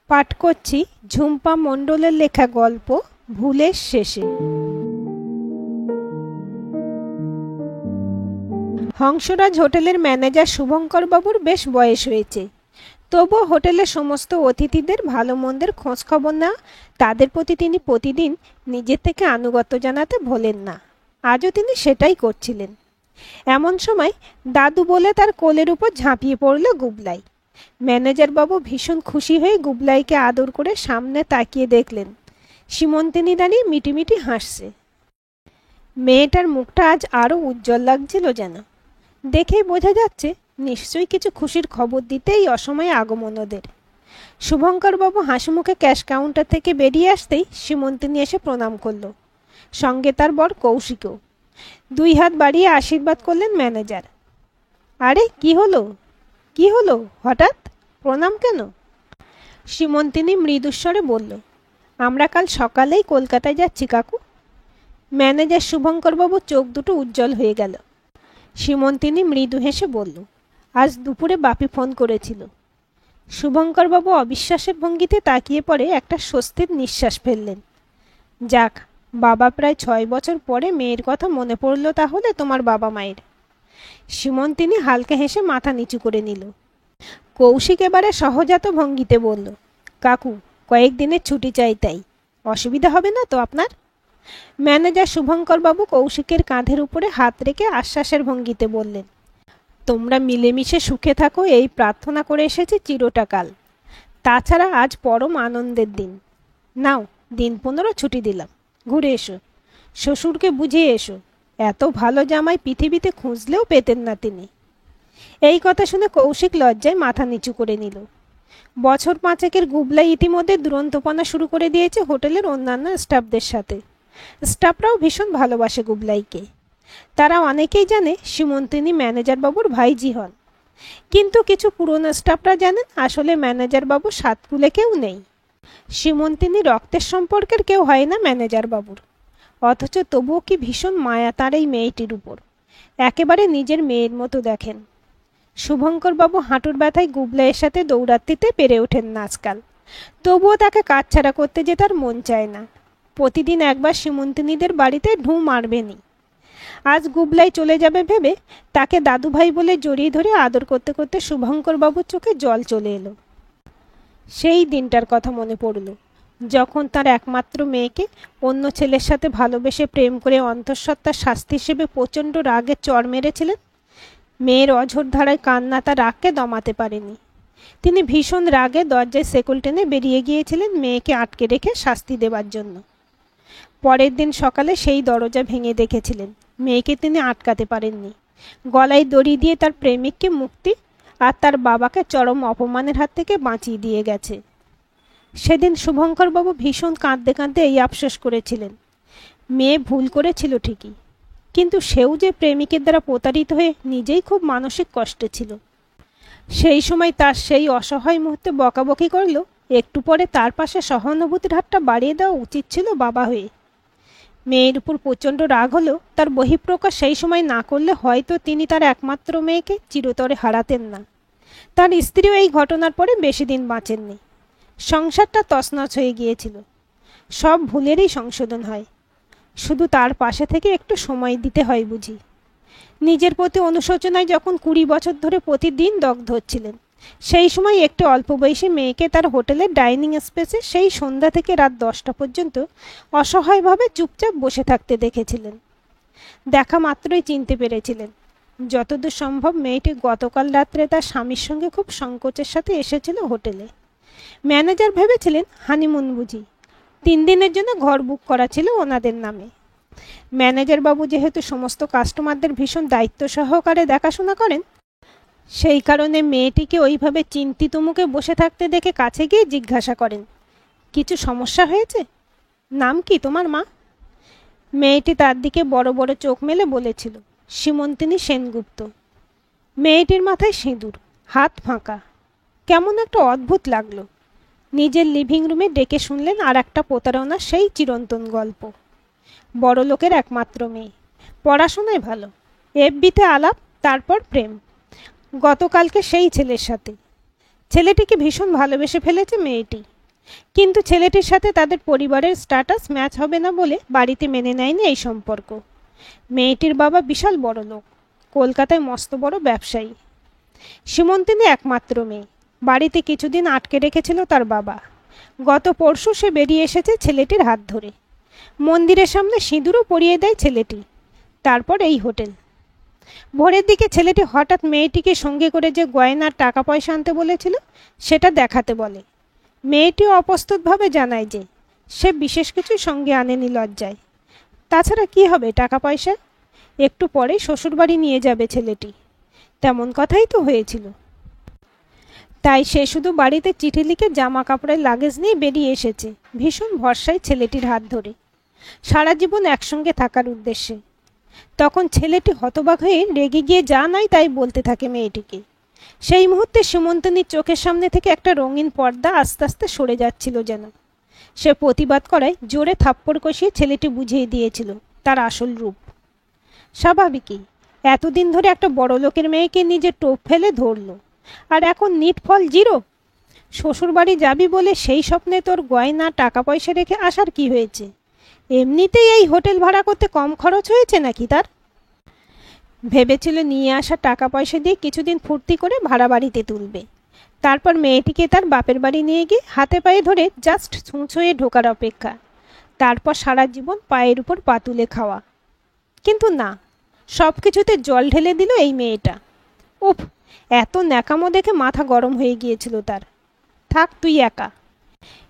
পাঠ করছি ঝুম্পা মণ্ডলের লেখা গল্প ভুলের শেষে। হংসরাজ হোটেলের ম্যানেজার শুভঙ্কর বাবুর বেশ বয়স হয়েছে, তবুও হোটেলের সমস্ত অতিথিদের ভালো মন্দের খোঁজখবর নেওয়া, তাদের প্রতি তিনি প্রতিদিন নিজের থেকে আনুগত্য জানাতে ভোলেন না। আজও তিনি সেটাই করছিলেন। এমন সময় দাদু বলে তার কোলের উপর ঝাঁপিয়ে পড়ল গুবলাই। ম্যানেজার বাবু ভীষণ খুশি হয়ে গুবলাইকে আদর করে সামনে তাকিয়ে দেখলেন সীমন্তিনী দাঁড়িয়ে মিটিমিটি হাসছে। মেয়েটার মুখটা আজ আরও উজ্জ্বল লাগছিল যেন। দেখেই বোঝা যাচ্ছে নিশ্চয়ই কিছু খুশির খবর দিতেই অসময়ে আগমন ওদের। শুভঙ্কর বাবু হাসি মুখে ক্যাশ কাউন্টার থেকে বেরিয়ে আসতেই সীমন্তিনী এসে প্রণাম করল, সঙ্গে তার বর কৌশিকও। দুই হাত বাড়িয়ে আশীর্বাদ করলেন ম্যানেজার। আরে কি হলো হঠাৎ প্রণাম কেন? সীমন্তিনী মৃদুস্বরে বলল, আমরা কাল সকালেই কলকাতায় যাচ্ছি কাকু। ম্যানেজার শুভঙ্করবাবু চোখ দুটো উজ্জ্বল হয়ে গেল। সীমন্তিনী মৃদু হেসে বলল, আজ দুপুরে বাপি ফোন করেছিল। শুভঙ্করবাবু অবিশ্বাসের ভঙ্গিতে তাকিয়ে পড়ে একটা স্বস্তির নিঃশ্বাস ফেললেন। যাক, বাবা প্রায় 6 বছর পরে মেয়ের কথা মনে পড়ল তাহলে তোমার বাবা মায়ের। সীমন্তিনী হালকা হেসে মাথা নিচু করে নিল। কৌশিক এবারে সহজাত ভঙ্গিতে বলল, কাকু কয়েকদিনের ছুটি চাই, তাই অসুবিধা হবে না তো আপনার? ম্যানেজার শুভঙ্করবাবু কৌশিকের কাঁধের উপরে হাত রেখে আশ্বাসের ভঙ্গিতে বললেন, তোমরা মিলেমিশে সুখে থাকো এই প্রার্থনা করে এসেছি চিরটা কাল। তাছাড়া আজ পরম আনন্দের দিন। নাও, দিন 15 ছুটি দিলাম, ঘুরে এসো, শ্বশুরকে বুঝিয়ে এসো। এত ভালো জামাই পৃথিবীতে খুঁজলেও পেতেন না তিনি। এই কথা শুনে কৌশিক লজ্জায় মাথা নিচু করে নিল। বছর 5 গুবলাই ইতিমধ্যে দুরন্তপনা শুরু করে দিয়েছে হোটেলের অন্যান্য স্টাফদের সাথে। স্টাফরাও ভীষণ ভালোবাসে গুবলাইকে। তারা অনেকেই জানে সীমন্তিনী ম্যানেজার বাবুর ভাইজি হন, কিন্তু কিছু পুরনো স্টাফরা জানেন আসলে ম্যানেজার বাবু সাতকুলে কেউ নেই। সীমন্তিনী রক্তের সম্পর্কের কেউ হয় না ম্যানেজার বাবুর, অথচ তবুও কি ভীষণ মায়া তার এই মেয়েটির উপর। একেবারে নিজের মেয়ের মতো দেখেন। শুভঙ্কর বাবু হাঁটুর ব্যথায় গুবলাইয়ের সাথে দৌড়াত্তিতে পেরে ওঠেন না আজকাল, তবুও তাকে কাজছাড়া করতে যে তার মন চায় না। প্রতিদিন একবার সীমন্তিনীদের বাড়িতে ঢু মারবেনি। আজ গুবলাই চলে যাবে ভেবে তাকে দাদুভাই বলে জড়িয়ে ধরে আদর করতে করতে শুভঙ্কর বাবুর চোখে জল চলে এলো। সেই দিনটার কথা মনে পড়ল যখন তার একমাত্র মেয়েকে অন্য ছেলের সাথে ভালোবেসে প্রেম করে অন্তঃসত্ত্বার শাস্তি হিসেবে প্রচণ্ড রাগে চড় মেরেছিলেন। মেয়ের অঝোর ধারায় কান্না তার রাগকে দমাতে পারেনি। তিনি ভীষণ রাগে দরজায় শেকল টেনে বেরিয়ে গিয়েছিলেন মেয়েকে আটকে রেখে শাস্তি দেবার জন্য। পরের দিন সকালে সেই দরজা ভেঙে দেখেছিলেন মেয়েকে তিনি আটকাতে পারেননি। গলায় দড়ি দিয়ে তার প্রেমিককে মুক্তি আর তার বাবাকে চরম অপমানের হাত থেকে বাঁচিয়ে দিয়ে গেছে। সেদিন শুভঙ্করবাবু ভীষণ কাঁদতে কাঁদতে এই আফসোস করেছিলেন, মেয়ে ভুল করেছিল ঠিকই, কিন্তু সেও যে প্রেমিকের দ্বারা প্রতারিত হয়ে নিজেই খুব মানসিক কষ্টে ছিল। সেই সময় তার সেই অসহায় মুহূর্তে বকাবকি করল, একটু পরে তার পাশে সহানুভূতির হাতটা বাড়িয়ে দেওয়া উচিত ছিল বাবা হয়ে। মেয়ের উপর প্রচণ্ড রাগ হলেও তার বহিঃপ্রকাশ সেই সময় না করলে হয়তো তিনি তার একমাত্র মেয়েকে চিরতরে হারাতেন না। তার স্ত্রীও এই ঘটনার পরে বেশি দিন বাঁচেননি। সংসারটা তছনছ হয়ে গিয়েছিল। সব ভুলেরই সংশোধন হয়, শুধু তার পাশে থেকে একটু সময় দিতে হয় বুঝি। নিজের প্রতি অনুশোচনায় যখন 20 বছর ধরে প্রতিদিন দগ্ধ হচ্ছিলেন, সেই সময় একটি অল্প বয়সী মেয়েকে তার হোটেলের ডাইনিং স্পেসে সেই সন্ধ্যা থেকে রাত 10টা পর্যন্ত অসহায়ভাবে চুপচাপ বসে থাকতে দেখেছিলেন। দেখা মাত্রই চিনতে পেরেছিলেন। যতদূর সম্ভব মেয়েটি গতকাল রাত্রে তার স্বামীর সঙ্গে খুব সংকোচের সাথে এসেছিল হোটেলে। ম্যানেজার ভেবেছিলেন হানিমুন বুঝি। 3 দিনের জন্য ঘর বুক করা ছিল ওনাদের নামে। ম্যানেজার বাবু যেহেতু সমস্ত কাস্টমারদের ভীষণ দায়িত্ব সহকারে দেখাশোনা করেন, সেই কারণে মেয়েটিকে ওইভাবে চিন্তিত মুখে বসে থাকতে দেখে কাছে গিয়ে জিজ্ঞাসা করেন, কিছু সমস্যা হয়েছে? নাম কি তোমার মা? মেয়েটি তার দিকে বড় বড় চোখ মেলে বলেছিল, সীমন্তিনী সেনগুপ্ত। মেয়েটির মাথায় সিঁদুর, হাত ফাঁকা। কেমন একটা অদ্ভুত লাগলো। নিজের লিভিং রুমে ডেকে শুনলেন আর একটা প্রতারণা সেই চিরন্তন গল্প। বড় লোকের একমাত্র মেয়ে, পড়াশোনায় ভালো, এফবিতে আলাপ, তারপর প্রেম। গতকালকে সেই ছেলের সাথে। ছেলেটিকে ভীষণ ভালোবেসে ফেলেছে মেয়েটি। কিন্তু ছেলেটির সাথে তাদের পরিবারের স্ট্যাটাস ম্যাচ হবে না বলে বাড়িতে মেনে নেয়নি এই সম্পর্ক। মেয়েটির বাবা বিশাল বড় লোক, কলকাতায় মস্ত বড় ব্যবসায়ী। সীমন্তিনী একমাত্র মেয়ে, বাড়িতে কিছুদিন আটকে রেখেছিল তার বাবা। গত পরশু সে বেরিয়ে এসেছে ছেলেটির হাত ধরে। মন্দিরের সামনে সিঁদুরও পরিয়ে দেয় ছেলেটি। তারপর এই হোটেল। ভোরের দিকে ছেলেটি হঠাৎ মেয়েটিকে সঙ্গে করে যে গয়নার টাকা পয়সা আনতে বলেছিল সেটা দেখাতে বলে। মেয়েটিও অপ্রস্তুতভাবে জানায় যে সে বিশেষ কিছু সঙ্গে আনেনি লজ্জায়। তাছাড়া কি হবে টাকা পয়সা, একটু পরে শ্বশুরবাড়ি নিয়ে যাবে ছেলেটি, তেমন কথাই তো হয়েছিল। তাই সে শুধু বাড়িতে চিঠি লিখে জামা কাপড়ের লাগেজ নিয়ে বেরিয়ে এসেছে ভীষণ ভরসায় ছেলেটির হাত ধরে, সারা জীবন একসঙ্গে থাকার উদ্দেশ্যে। তখন ছেলেটি হতবাক হয়ে রেগে গিয়ে যা নয় তাই বলতে থাকে মেয়েটিকে। সেই মুহূর্তে সীমন্তিনীর চোখের সামনে থেকে একটা রঙিন পর্দা আস্তে আস্তে সরে যাচ্ছিল যেন। সে প্রতিবাদ করায় জোরে থাপ্পড় কষিয়ে ছেলেটি বুঝিয়ে দিয়েছিল তার আসল রূপ। স্বাভাবিকই, এতদিন ধরে একটা বড় লোকের মেয়েকে নিজে টোপ ফেলে ধরলো, আর এখন নিট ফল জিরো। শ্বশুরবাড়ি যাবি বলে সেই স্বপ্নে তোর গয়না টাকা পয়সা রেখে আসার কি হয়েছে? এমনিতেই এই হোটেল ভাড়া করতে কম খরচ হয়েছে নাকি তার? ভেবেছিল নিয়ে আসা টাকা পয়সা দিয়ে কিছুদিন ফুর্তি করে ভাড়া বাড়িতে তুলবে, তারপর মেয়েটিকে তার বাপের বাড়ি নিয়ে গিয়ে হাতে পায়ে ধরে জাস্ট ছুঁচোয়ে ঢোকার অপেক্ষা, তারপর সারা জীবন পায়ের উপর পা তুলে খাওয়া। কিন্তু না, সব কিছুতে জল ঢেলে দিল এই মেয়েটা। উফ, এত ন্যাকামো দেখে মাথা গরম হয়ে গিয়েছিল তার। থাক তুই একা,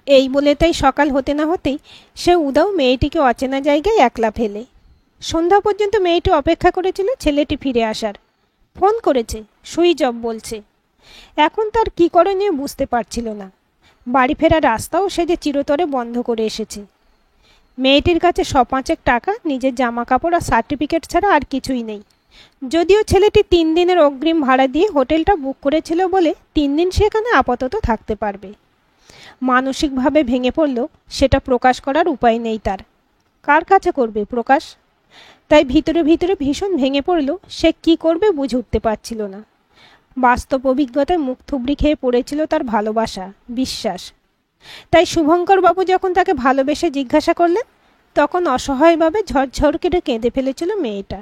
এই বলে তাই সকাল হতে না হতেই সে উদাও মেয়েটিকে অচেনা জায়গায় একলা ফেলে। সন্ধ্যা পর্যন্ত মেয়েটি অপেক্ষা করেছিল ছেলেটি ফিরে আসার। ফোন করেছে, সুইচ অফ বলছে। এখন তার কী করণীয় বুঝতে পারছিল না। বাড়ি ফেরার রাস্তাও সে যে চিরতরে বন্ধ করে এসেছে। মেয়েটির কাছে স5 টাকা, নিজের জামা কাপড় আর সার্টিফিকেট ছাড়া আর কিছুই নেই। যদিও ছেলেটি 3 দিনের অগ্রিম ভাড়া দিয়ে হোটেলটা বুক করেছিল বলে 3 দিন সেখানে আপাতত থাকতে পারবে। মানসিকভাবে ভেঙে পড়লেও সেটা প্রকাশ করার উপায় নেই তার। কার কাছে করবে প্রকাশ? তাই ভিতরে ভিতরে ভীষণ ভেঙে পড়লেও সে কি করবে বুঝে উঠতে পারছিল না। বাস্তব অভিজ্ঞতায় মুখ থুবড়ি খেয়ে পড়েছিল তার ভালোবাসা, বিশ্বাস। তাই শুভঙ্করবাবু যখন তাকে ভালোবেসে জিজ্ঞাসা করলেন, তখন অসহায়ভাবে ঝরঝর কেটে কেঁদে ফেলেছিল মেয়েটা,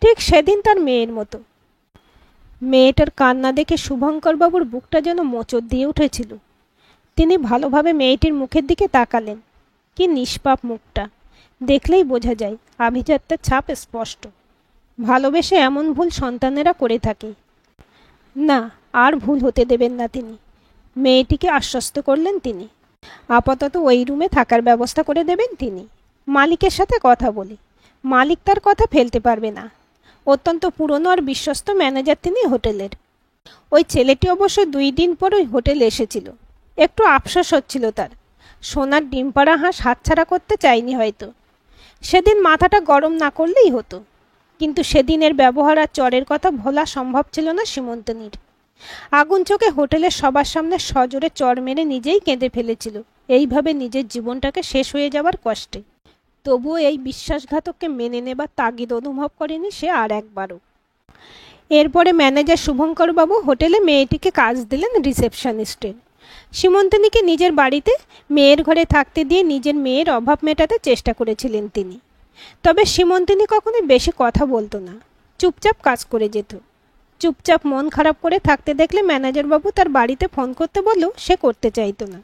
ঠিক সেদিন তার মেয়ের মতো। মেয়েটার কান্না দেখে শুভঙ্করবাবুর বুকটা যেন মোচড় দিয়ে উঠেছিল। তিনি ভালোভাবে মেয়েটির মুখের দিকে তাকালেন। কি নিষ্পাপ মুখটা, দেখলেই বোঝা যায় আভিজাত্যের ছাপ স্পষ্ট। ভালোবেসে এমন ভুল সন্তানেরা করে থাকে। না, আর ভুল হতে দেবেন না তিনি। মেয়েটিকে আশ্বস্ত করলেন তিনি। আপাতত ওই রুমে থাকার ব্যবস্থা করে দেবেন তিনি, মালিকের সাথে কথা বলে। মালিক তার কথা ফেলতে পারবে না। অত্যন্ত পুরনো আর বিশ্বস্ত ম্যানেজার তিনি হোটেলের। ওই ছেলেটি অবশ্য 2 দিন পর ওই হোটেলে এসেছিল। একটু আফসোস হচ্ছিল তার। সোনার ডিম পাড়া হাঁস হাতছাড়া করতে চায়নি হয়তো। সেদিন মাথাটা গরম না করলেই হতো। কিন্তু সেদিনের ব্যবহার আর চরের কথা ভোলা সম্ভব ছিল না সীমন্তিনীর। আগুন চোখে হোটেলের সবার সামনে সজোরে চর মেরে নিজেই কেঁদে ফেলেছিল এইভাবে নিজের জীবনটাকে শেষ হয়ে যাবার কষ্টে। তবুও এই বিশ্বাসঘাতককে মেনে নেবার তাগিদ অনুভব করেনি সে আর একবারও। এরপরে ম্যানেজার শুভঙ্করবাবু হোটেলে মেয়েটিকে কাজ দিলেন রিসেপশনিস্টের। সীমন্তিনীকে নিজের বাড়িতে মেয়ের ঘরে থাকতে দিয়ে নিজের মেয়ের অভাব মেটাতে চেষ্টা করেছিলেন তিনি। তবে সীমন্তিনী কখনো বেশি কথা বলতো না, চুপচাপ কাজ করে যেত। চুপচাপ মন খারাপ করে থাকতে দেখলে ম্যানেজারবাবু তার বাড়িতে ফোন করতে বললেও সে করতে চাইতো না।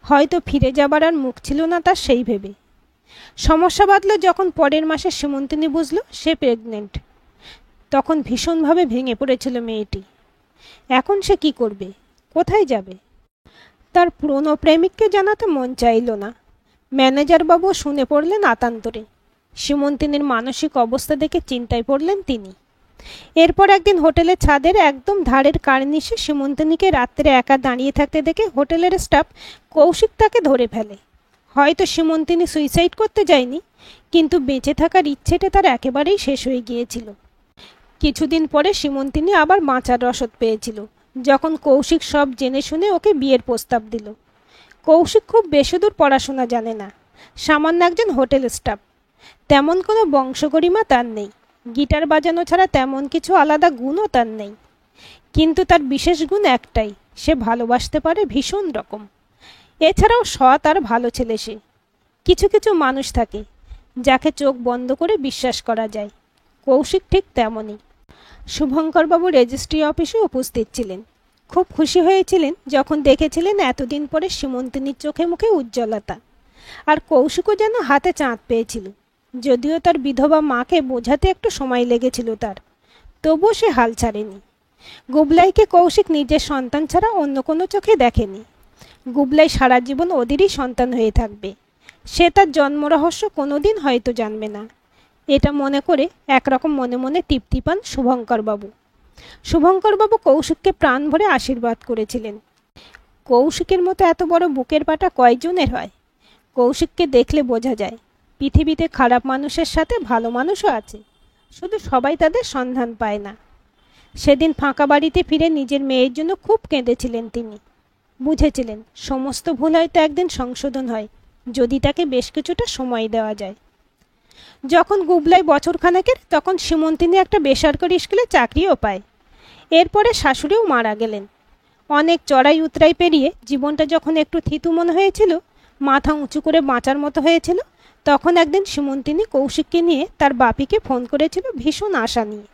হয়তো ফিরে যাবার আর মুখ ছিল না তার সেই ভেবে। সমস্যা বাঁধল যখন পরের মাসে সীমন্তিনী বুঝল সে প্রেগনেন্ট। তখন ভীষণভাবে ভেঙে পড়েছিল মেয়েটি। এখন সে কি করবে, কোথায় যাবে? তার পুরনো প্রেমিককে জানাতে মন চাইল না। ম্যানেজারবাবু শুনে পড়লেন আতান্তরে। সীমন্তিনীর মানসিক অবস্থা দেখে চিন্তায় পড়লেন তিনি। এরপর একদিন হোটেলের ছাদের একদম ধারের কার্নিশে সীমন্তিনীকে রাত্রে একা দাঁড়িয়ে থাকতে দেখে হোটেলের স্টাফ কৌশিক তাকে ধরে ফেলে। হয়তো সীমন্তিনী সুইসাইড করতে যায়নি, কিন্তু বেঁচে থাকার ইচ্ছেটা তার একেবারেই শেষ হয়ে গিয়েছিল। কিছুদিন পরে সীমন্তিনী আবার বাঁচার রসদ পেয়েছিল, যখন কৌশিক সব জেনে শুনে ওকে বিয়ের প্রস্তাব দিল। কৌশিক খুব বেশিদূর পড়াশোনা জানে না, সামান্য একজন হোটেল স্টাফ। তেমন কোনো বংশগরিমা তার নেই, গিটার বাজানো ছাড়া তেমন কিছু আলাদা গুণও তার নেই। কিন্তু তার বিশেষ গুণ একটাই, সে ভালোবাসতে পারে ভীষণ রকম। এছাড়াও সৎ আর ভালো ছেলে সে। কিছু কিছু মানুষ থাকে যাকে চোখ বন্ধ করে বিশ্বাস করা যায়, কৌশিক ঠিক তেমনই। শুভঙ্করবাবু রেজিস্ট্রি অফিসে উপস্থিত ছিলেন। খুব খুশি হয়েছিলেন যখন দেখেছিলেন এতদিন পরে সীমন্তিনীর চোখে মুখে উজ্জ্বলতা। আর কৌশিকও যেন হাতে চাঁদ পেয়েছিল। যদিও তার বিধবা মাকে বোঝাতে একটু সময় লেগেছিল তার, তবুও সে হাল ছাড়েনি। গুবলাইকে কৌশিক নিজের সন্তান ছাড়া অন্য কোনো চোখে দেখেনি। গুবলাই সারা জীবন ওদেরই সন্তান হয়ে থাকবে। সে তার জন্মরহস্য কোনোদিন হয়তো জানবে না, এটা মনে করে একরকম মনে মনে তৃপ্তি পান শুভঙ্করবাবু। শুভঙ্করবাবু কৌশিককে প্রাণ ভরে আশীর্বাদ করেছিলেন। কৌশিকের মতো এত বড় বুকের পাটা কয়জনের হয়? কৌশিককে দেখলে বোঝা যায় পৃথিবীতে খারাপ মানুষের সাথে ভালো মানুষও আছে, শুধু সবাই তাদের সন্ধান পায় না। সেদিন ফাঁকা বাড়িতে ফিরে নিজের মেয়ের জন্য খুব কেঁদেছিলেন তিনি। বুঝেছিলেন সমস্ত ভুল হয়তো একদিন সংশোধন হয়, যদি তাকে বেশ কিছুটা সময় দেওয়া যায়। যখন গুবলাই বছরখানেকের, তখন সীমন্তিনী একটা বেসরকারি স্কুলে চাকরিও পায়। এরপরে শাশুড়িও মারা গেলেন। অনেক চড়াই উতরাই পেরিয়ে জীবনটা যখন একটু থিতু মনে হয়েছিল, মাথা উঁচু করে বাঁচার মতো হয়েছিল, তখন একদিন সীমন্তিনী কৌশিককে নিয়ে তার বাপিকে ফোন করেছিল ভীষণ আশা নিয়ে।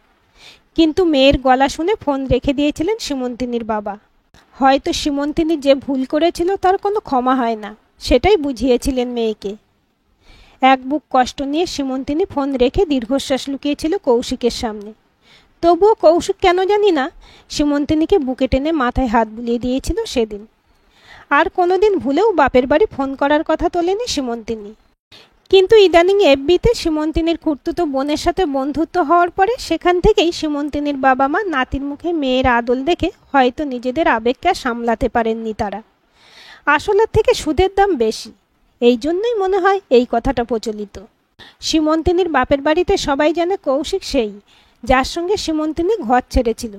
কিন্তু মেয়ের গলা শুনে ফোন রেখে দিয়েছিলেন সীমন্তিনীর বাবা। হয়তো সীমন্তিনী যে ভুল করেছিল তার কোনো ক্ষমা হয় না, সেটাই বুঝিয়েছিলেন মেয়েকে। এক বুক কষ্ট নিয়ে সীমন্তিনী ফোন রেখে দীর্ঘশ্বাস লুকিয়েছিল কৌশিকের সামনে। তবুও কৌশিক কেন জানি না সীমন্তিনীকে বুকে টেনে মাথায় হাত বুলিয়ে দিয়েছিল সেদিন। আর কোনোদিন ভুলেও বাপের বাড়ি ফোন করার কথা তোলেনি সীমন্তিনী। কিন্তু ইদানিং এফবিতে সীমন্তিনীর খুড়তুতো বোনের সাথে বন্ধুত্ব হওয়ার পরে সেখান থেকেই সীমন্তিনীর বাবা মা নাতির মুখে মেয়ের আদল দেখে হয়তো নিজেদের আবেগকে সামলাতে পারেননি তারা। আসলের থেকে সুদের দাম বেশি, এই জন্যই মনে হয় এই কথাটা প্রচলিত। সীমন্তিনীর বাপের বাড়িতে সবাই জানে কৌশিক সেই, যার সঙ্গে সীমন্তিনী ঘর ছেড়েছিল।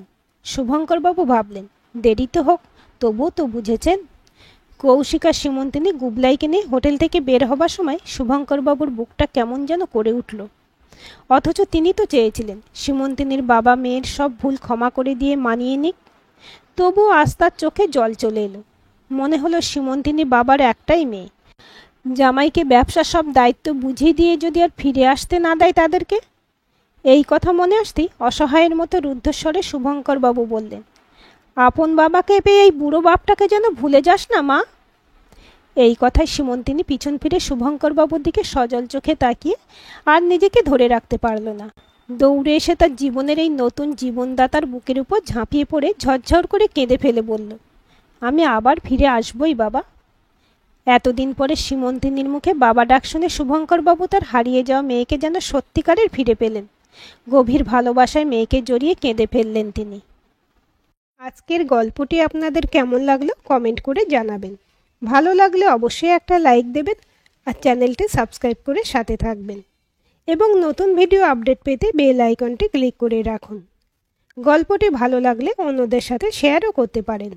শুভঙ্করবাবু ভাবলেন দেরি তো হোক, তবুও তো বুঝেছেন। কৌশিক আর সীমন্তিনী গুবলাইকে নিয়ে হোটেল থেকে বের হবার সময় শুভঙ্করবাবুর বুকটা কেমন যেন করে উঠল। অথচ তিনি তো চেয়েছিলেন সীমন্তিনীর বাবা মেয়ের সব ভুল ক্ষমা করে দিয়ে মানিয়ে নিক। তবুও আজ তার চোখে জল চলে এলো। মনে হলো সীমন্তিনী বাবার একটাই মেয়ে, জামাইকে ব্যবসার সব দায়িত্ব বুঝিয়ে দিয়ে যদি আর ফিরে আসতে না দেয় তাদেরকে। এই কথা মনে আসতেই অসহায়ের মতো রুদ্ধস্বরে শুভঙ্করবাবু বললেন, আপন বাবাকে পেয়ে এই বুড়ো বাপটাকে যেন ভুলে যাস না মা। এই কথায় সীমন্তিনী পিছন ফিরে শুভঙ্করবাবুর দিকে সজল চোখে তাকিয়ে আর নিজেকে ধরে রাখতে পারল না। দৌড়ে এসে তার জীবনের এই নতুন জীবনদাতার বুকের উপর ঝাঁপিয়ে পড়ে ঝরঝর করে কেঁদে ফেলে বলল, আমি আবার ফিরে আসবই বাবা। এতদিন পরে সীমন্তিনীর মুখে বাবা ডাক শুনে শুভঙ্করবাবু তার হারিয়ে যাওয়া মেয়েকে যেন সত্যিকারের ফিরে পেলেন। গভীর ভালোবাসায় মেয়েকে জড়িয়ে কেঁদে ফেললেন তিনি। আজকের গল্পটি আপনাদের কেমন লাগলো কমেন্ট করে জানাবেন। ভালো লাগলে অবশ্যই একটা লাইক দেবেন আর চ্যানেলটি সাবস্ক্রাইব করে সাথে থাকবেন এবং নতুন ভিডিও আপডেট পেতে বেল আইকনটি ক্লিক করে রাখুন। গল্পটি ভালো লাগলে অন্যদের সাথে শেয়ারও করতে পারেন।